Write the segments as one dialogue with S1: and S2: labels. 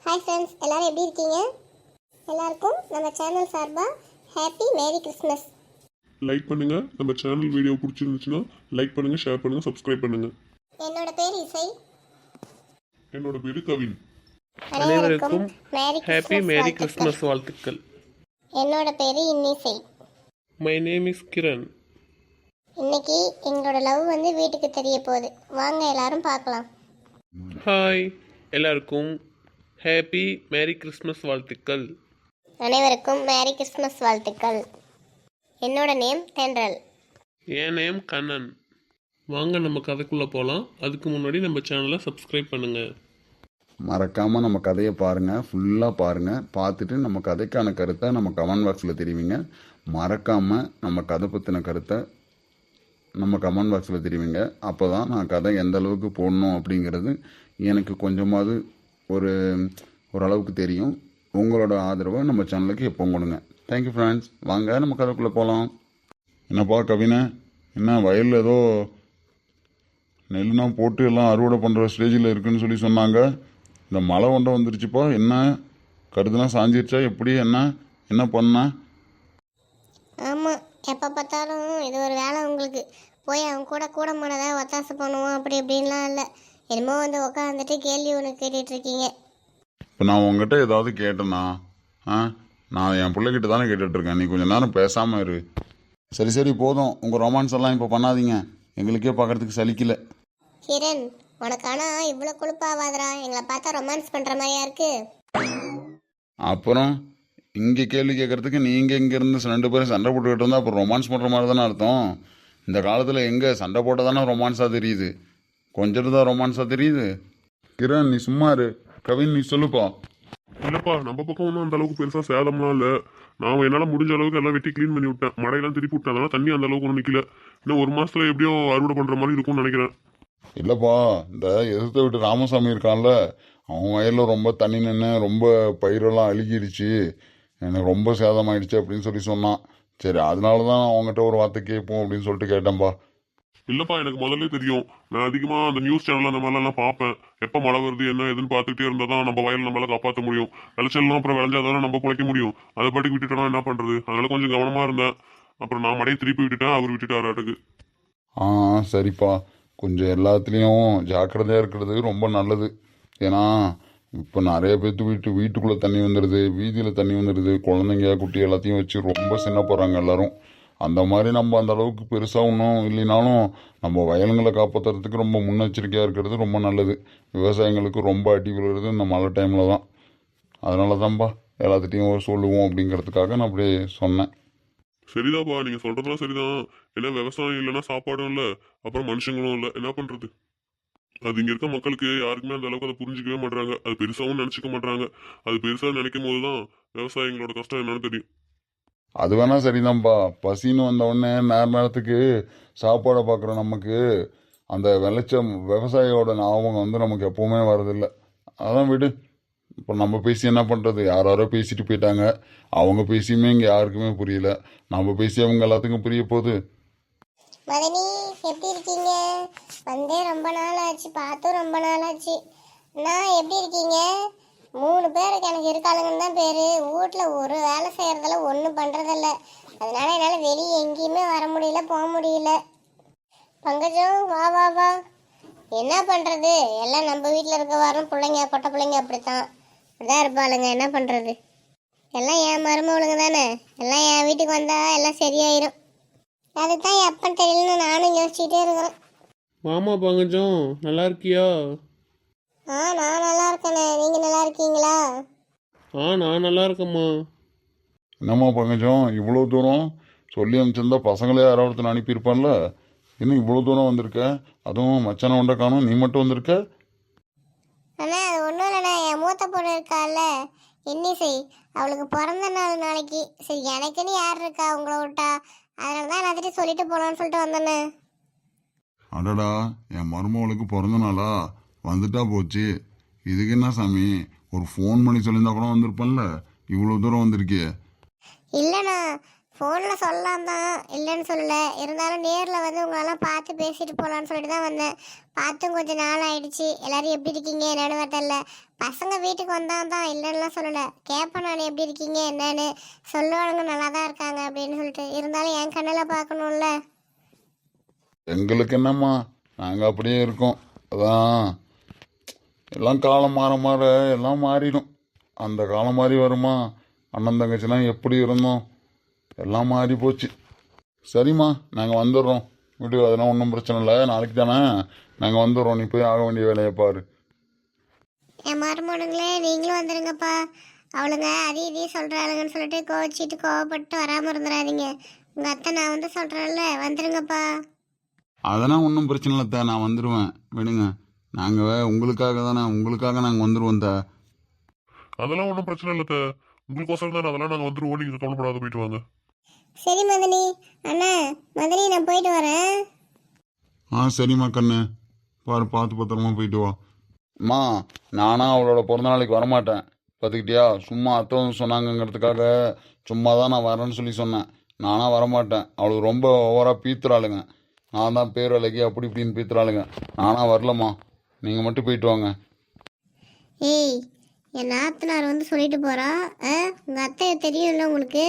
S1: Hi friends, எல்லாரும் எப்படி இருக்கீங்க? எல்லாருக்கும் நம்ம சேனல் சார்பாக ஹாப்பி மேரி கிறிஸ்மஸ்.
S2: லைக் பண்ணுங்க. நம்ம சேனல் வீடியோ பிடிச்சிருந்துச்சுன்னா லைக் பண்ணுங்க, ஷேர் பண்ணுங்க, சப்ஸ்கிரைப் பண்ணுங்க.
S1: என்னோட பேர் இசை.
S2: என்னோட பேரு கவின்.
S3: அனைவருக்கும் ஹாப்பி மேரி கிறிஸ்மஸ் வாழ்த்துக்கள்.
S1: என்னோட பேர் Innisai.
S3: My name is Kiran.
S1: இன்னைக்கு எங்களோட லவ் வீட்டுக்கு தெரிய போகுது. வாங்க எல்லாரும் பார்க்கலாம்.
S3: ஹாய், எல்லாருக்கும் ஹாப்பி மேரி கிறிஸ்மஸ் வாழ்த்துக்கள்.
S1: அனைவருக்கும் மேரி கிறிஸ்மஸ் வாழ்த்துக்கள். என்னோட நேம் தென்றல்.
S3: என் நேம் கண்ணன். வாங்க நம்ம கதைக்குள்ளே போகலாம். அதுக்கு முன்னாடி நம்ம சேனலை சப்ஸ்கிரைப் பண்ணுங்கள்.
S4: மறக்காமல் நம்ம கதையை பாருங்கள், ஃபுல்லாக பாருங்கள். பார்த்துட்டு நம்ம கதைக்கான கருத்தை நம்ம கமெண்ட் பாக்ஸில் தெரிவிங்க. மறக்காமல் நம்ம கதை பற்றின கருத்தை நம்ம கமெண்ட் பாக்ஸில் தெரிவிங்க. அப்போ தான் நான் கதை எந்த அளவுக்கு போடணும் அப்படிங்கிறது எனக்கு கொஞ்சமாவது ஓரளவுக்கு தெரியும். உங்களோட ஆதரவை நம்ம சேனலுக்கு எப்போ கொடுங்க. Thank you friends. வாங்க நம்ம கதைக்குள்ளே போகலாம். என்னப்பா கவினை, என்ன வயலில் ஏதோ நெல்லுனா போட்டு எல்லாம் அறுவடை பண்ணுற ஸ்டேஜில் இருக்குன்னு சொல்லி சொன்னாங்க. இந்த மழை ஒன்றை வந்துருச்சுப்பா. என்ன கருதுலாம் சாஞ்சிருச்சா? எப்படி என்ன பண்ண?
S1: ஆமாம், எப்போ பார்த்தாலும் இது ஒரு வேலை உங்களுக்கு. போய் அவன் கூட மானதா ஒத்தாசை பண்ணுவோம் அப்படி இப்படின்லாம் இல்லை. என்னமோ உட்காந்துட்டு கேள்வி ஒன்று கேட்டுட்டு இருக்கீங்க.
S4: இப்போ நான் உங்ககிட்ட ஏதாவது கேட்டேன்னா நான் என் பிள்ளைகிட்ட தானே கேட்டுட்ருக்கேன். நீ கொஞ்சம் நேரம் பேசாமல் இரு. சரி போதும். உங்கள் ரொமான்ஸ் எல்லாம் இப்போ பண்ணாதீங்க. எங்களுக்கே பார்க்குறதுக்கு சலிக்கல.
S1: கிரண், உனக்கு ஆனால் இவ்வளோ கொழுப்பாவாதரா? எங்களை பார்த்தா ரொமான்ஸ் பண்ணுற மாதிரியா இருக்கு.
S4: அப்புறம் இங்கே கேள்வி கேட்குறதுக்கு நீங்கள் இங்கேருந்து 2 பேரும் சண்டை போட்டுக்கிட்டு இருந்தால் அப்புறம் ரொமான்ஸ் பண்ணுற மாதிரி தானே அர்த்தம். இந்த காலத்தில் எங்கே சண்டை போட்டால் தானே ரொமான்ஸாக தெரியுது. கொஞ்சம் தான் ரொமான்ஸாக தெரியுது. கிரண், நீ சும்மா இரு. கவின், நீ சொல்லுப்பா.
S2: இல்லப்பா, நம்ம பக்கம் ஒன்றும் அந்த அளவுக்கு பெருசா சேதம்லாம் இல்லை. நான் என்னால் முடிஞ்ச அளவுக்கு எல்லாம் வெட்டி க்ளீன் பண்ணி விட்டேன். மழையெல்லாம் திருப்பி விட்டேன். அதனால தண்ணி அந்த அளவுக்கு ஒன்றும் நிற்கல. இன்னும் 1 மாசத்துல எப்படியோ அறுவடை பண்ற மாதிரி இருக்கும்னு நினைக்கிறேன்.
S4: இல்லைப்பா, இந்த எதிர்த்த விட்டு ராமசாமி இருக்கான்ல, அவன் வயலில் ரொம்ப தண்ணி நின்று ரொம்ப பயிரெல்லாம் அழுகிருச்சு, எனக்கு ரொம்ப சேதமாயிடுச்சு அப்படின்னு சொல்லி சொன்னான். சரி, அதனால தான் அவங்ககிட்ட ஒரு வார்த்தை கேட்போம் அப்படின்னு சொல்லிட்டு கேட்டேன்ப்பா.
S2: இல்லப்பா, எனக்கு முதல்ல தெரியும். நான் அதிகமாக அந்த நியூஸ் சேனல் அந்த மாதிரிலாம் பார்ப்பேன். எப்போ மழை வருது என்ன எதுன்னு பார்த்துக்கிட்டே இருந்தால் தான் நம்ம வயல் நம்மளால காப்பாற்ற முடியும். விளைச்சல்லாம் அப்புறம் விளைஞ்சாதானே நம்ம பிழைக்க முடியும். அதை பாட்டுக்கு விட்டுட்டோம்னா என்ன பண்ணுறது? அதனால கொஞ்சம் கவனமாக இருந்தேன். அப்புறம் நான் மழையை திருப்பி விட்டுட்டேன், அவர் விட்டுட்டாராட்டுக்கு.
S4: சரிப்பா, கொஞ்சம் எல்லாத்துலேயும் ஜாக்கிரதையாக இருக்கிறது ரொம்ப நல்லது. ஏன்னா இப்போ நிறைய பேர்த்து வீட்டுக்குள்ளே தண்ணி வந்துடுது, வீதியில் தண்ணி வந்துடுது. குழந்தைங்க குட்டி எல்லாத்தையும் வச்சு ரொம்ப சின்ன போகிறாங்க எல்லாரும். அந்த மாதிரி நம்ம அந்த அளவுக்கு பெருசாக ஒன்றும் இல்லைனாலும் நம்ம வயலுங்களை காப்பாற்றுறதுக்கு ரொம்ப முன்னெச்சரிக்கையாக இருக்கிறது ரொம்ப நல்லது. விவசாயிங்களுக்கு ரொம்ப அடி விழுறது இந்த மழை டைமில் தான். அதனால தான்ப்பா எல்லாத்துட்டையும் சொல்லுவோம் அப்படிங்கிறதுக்காக நான் அப்படியே சொன்னேன்.
S2: சரிதாப்பா, நீங்கள் சொல்கிறதுலாம் சரிதான். ஏன்னா விவசாயம் இல்லைன்னா சாப்பாடும் இல்லை, அப்புறம் மனுஷங்களும் இல்லை. என்ன பண்ணுறது? அது இங்கே இருக்க மக்களுக்கு யாருக்குமே அந்த அளவுக்கு அதை புரிஞ்சிக்கவே மாட்டாங்க. அது பெருசாகவும் நினச்சிக்க மாட்டாங்க. அது பெருசாக நினைக்கும் போது தான் விவசாயிகளோட கஷ்டம் என்னன்னு தெரியும்.
S4: அது வேணா சரிதான்ப்பா. பசின்னு வந்த உடனே நேரத்துக்கு சாப்பாடை பார்க்குற நமக்கு அந்த விவசாயியோட ஞாபகம் நமக்கு எப்பவுமே வரதில்லை. அதான் விடு. இப்போ நம்ம பேசி என்ன பண்ணுறது? யாரோ பேசிட்டு போயிட்டாங்க. அவங்க பேசியுமே இங்கே யாருக்குமே புரியல. நம்ம பேசி அவங்க எல்லாத்துக்கும் புரிய போகுது.
S1: மதனி, எப்படி இருக்கீங்க? வந்தே ரொம்ப நாள் ஆச்சு, பார்த்தும் ரொம்ப நாள் ஆச்சு. நான் எப்படி இருக்கீங்க? 3 பேருக்கு எனக்கு இருக்காளுங்கன்னு தான் பேர். வீட்டில் ஒரு வேலை செய்கிறதில்ல, ஒன்றும் பண்ணுறதில்ல. அதனால என்னால் வெளியே எங்கேயுமே வர முடியல, போக முடியல. பங்கஜம், வா வா வா. என்ன பண்ணுறது? எல்லாம் நம்ம வீட்டில் இருக்க வரோம். பிள்ளைங்க, பொட்டை பிள்ளைங்க அப்படித்தான் இருப்பாளுங்க. என்ன பண்ணுறது? எல்லாம் என் மருமகளுங்க தானே. எல்லாம் என் வீட்டுக்கு வந்தால் எல்லாம் சரியாயிரும். அதுதான் எப்பன்னு தெரியலன்னு நானும் யோசிச்சுட்டே இருக்கிறேன்.
S3: மாமா பங்கஜம், நல்லா இருக்கியா?
S1: நான் நல்லா இருக்கேனே. நீங்க நல்லா இருக்கீங்களா?
S3: நான் நல்லா இருக்கேம்மா.
S4: என்னம்மா பங்கஜம், இவ்வளோ தூரம் சொல்லி அனுப்பிச்சிருந்தா பசங்களே யாராவது அனுப்பியிருப்பான்ல. இன்னும் இவ்வளோ தூரம் வந்திருக்க? அதுவும் மச்சான ஒன்றை காணும், நீ மட்டும் வந்திருக்க?
S1: அண்ணா, அது ஒன்றும் இல்லைண்ணா. என் மூத்த பொண்ணு இருக்கால, இன்னிசை, அவளுக்கு பிறந்த நாள் நாளைக்கு. சரி, எனக்குன்னு யார் இருக்கா உங்களை விட்டா? அதனால தான் எல்லாத்திட்டையும் சொல்லிட்டு போகலான்னு சொல்லிட்டு வந்தேண்ணே.
S4: அடடா, என் மருமகளுக்கு பிறந்த நாளா? வந்துட்டா போச்சு. இதுக்கு என்ன சாமி, ஒரு ஃபோன் பண்ணி சொல்லியிருந்தா கூட வந்திருப்பேன்ல. இவ்வளோ தூரம் வந்திருக்கியே.
S1: இல்லைண்ணா, ஃபோனில் சொல்லலாம் தான், இல்லைன்னு சொல்லலை. இருந்தாலும் நேரில் வந்து உங்களெல்லாம் பார்த்து பேசிட்டு போகலான்னு சொல்லிட்டு தான் வந்தேன். பார்த்தும் கொஞ்சம் நாள் ஆயிடுச்சு. எல்லாரும் எப்படி இருக்கீங்க என்னன்னு தெரியல. பசங்க வீட்டுக்கு வந்தான் தான், இல்லைன்னுலாம் சொல்லலை. கேட்பேன் நான் எப்படி இருக்கீங்க என்னன்னு. சொல்லுவானுங்க நல்லா தான் இருக்காங்க அப்படின்னு சொல்லிட்டு. இருந்தாலும் என் கண்ணில் பார்க்கணும்ல.
S4: எங்களுக்கு என்னம்மா, நாங்கள் அப்படியே இருக்கோம். அதான் எல்லாம் காலம் மாற மாற எல்லாம் மாறிடும். அந்த காலம் மாதிரி வருமா? அண்ணன் தங்கச்சிலாம் எப்படி இருந்தோம், எல்லாம் மாறி போச்சு. சரிம்மா, நாங்கள் வந்துடுறோம் வீட்டுக்கு. அதெல்லாம் ஒன்றும் பிரச்சனை இல்லை. நாளைக்கு தானே நாங்கள் வந்துடுறோம். நீ போய் ஆக வேண்டிய வேலையை பாரு.
S1: என் மருமகனுங்களே நீங்களும் வந்துடுங்கப்பா. அவளுங்க அதையும் இதையும் சொல்கிறாளுங்கன்னு சொல்லிட்டு கோவப்பட்டு வராமல் இருந்துடாதீங்க. உங்கள் அத்தை நான் வந்து சொல்கிறேன்ல, வந்துடுங்கப்பா.
S4: அதெல்லாம் ஒன்றும் பிரச்சனை இல்லை தா, நான் வந்துடுவேன். விடுங்க, நாங்கள் உங்களுக்காக தானே, உங்களுக்காக நாங்கள் வந்துடுவோம் தா.
S2: அதெல்லாம் ஒன்றும் பிரச்சனை இல்லை அத்தை. உங்களுக்கோசரம் தானே, அதெல்லாம் நாங்கள் வந்துருவோம். நீங்கள் கவலைப்படாத, போயிட்டு வாங்க.
S1: சரி மதனி. அண்ணா மதனி, நான் போயிட்டு வரேன்.
S4: சரிம்மா கண்ணு, பாரு பார்த்து பத்திரமா போயிட்டு வா. அம்மா, நானா அவளோட பிறந்த நாளைக்கு வரமாட்டேன் பார்த்துக்கிட்டியா? சும்மா அத்தை வந்து சொன்னாங்கங்கிறதுக்காக சும்மா தான் நான் வரேன்னு சொல்லி சொன்னேன். நானா வரமாட்டேன். அவளுக்கு ரொம்ப ஓவராக பீத்துறாளுங்க. நான் தான் பேர் அழகி அப்படி இப்படின்னு பீத்துறாளுங்க. நானா வரலம்மா, நீங்கள் மட்டும் போயிட்டு வாங்க.
S1: ஏய், என் நாத்தனார் வந்து சொல்லிட்டு போகிறா. உங்கள் அத்தை தெரியும்ல உங்களுக்கு.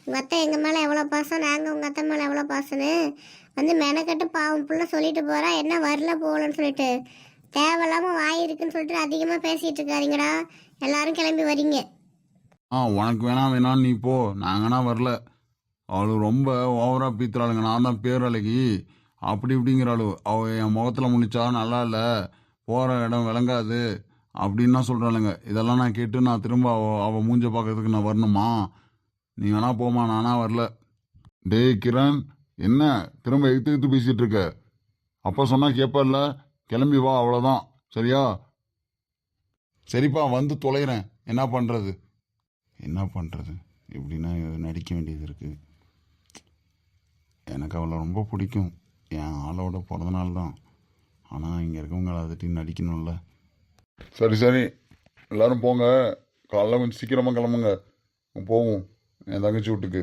S1: உங்கள் அத்தை எங்கள் மேலே எவ்வளோ பாசம், நாங்கள் உங்கள் அத்தை மேலே எவ்வளோ பாசம்னு வந்து மெனக்கட்டு பாவம் புள்ள சொல்லிட்டு போகிறா. என்ன வரல போகலன்னு சொல்லிட்டு தேவையில்லாமல் வாய் இருக்குன்னு சொல்லிட்டு அதிகமாக பேசிகிட்டு இருக்காதீங்கடா. எல்லாரும் கிளம்பி வரீங்க.
S4: உனக்கு வேணாம் நீ போ, நாங்கன்னா வரல. அவளுக்கு ரொம்ப ஓவராக பீத்துறாளுங்க. நான் தான் பேர் அழகி அப்படி இப்படிங்கிறாளு. அவள் என் முகத்தில் முழிச்சா நல்லா இல்லை, போகிற இடம் விளங்காது அப்படின்னு சொல்கிறாளுங்க. இதெல்லாம் நான் கேட்டு நான் திரும்ப அவள் மூஞ்ச பார்க்கறதுக்கு நான் வரணுமா? நீ வேணா போமா, நானா வரல. டேய் கிரண், என்ன திரும்ப எகுத்து பேசிகிட்டு இருக்க? அப்போ சொன்னால் கேட்பல, கிளம்பி வா, அவ்வளோதான். சரியா? சரிப்பா, வந்து தொலைகிறேன். என்ன பண்ணுறது எப்படின்னா நடிக்க வேண்டியது இருக்குது. எனக்கு அவளை ரொம்ப பிடிக்கும். என் ஆளோட பிறந்தநாள் தான். ஆனால் இங்கே இருக்கவங்கள அதட்டி நடிக்கணும்ல. சரி, எல்லாரும் போங்க. காலைல கொஞ்சம் சீக்கிரமாக கிளம்புங்க, போவோம் என் தங்கச்சி வீட்டுக்கு.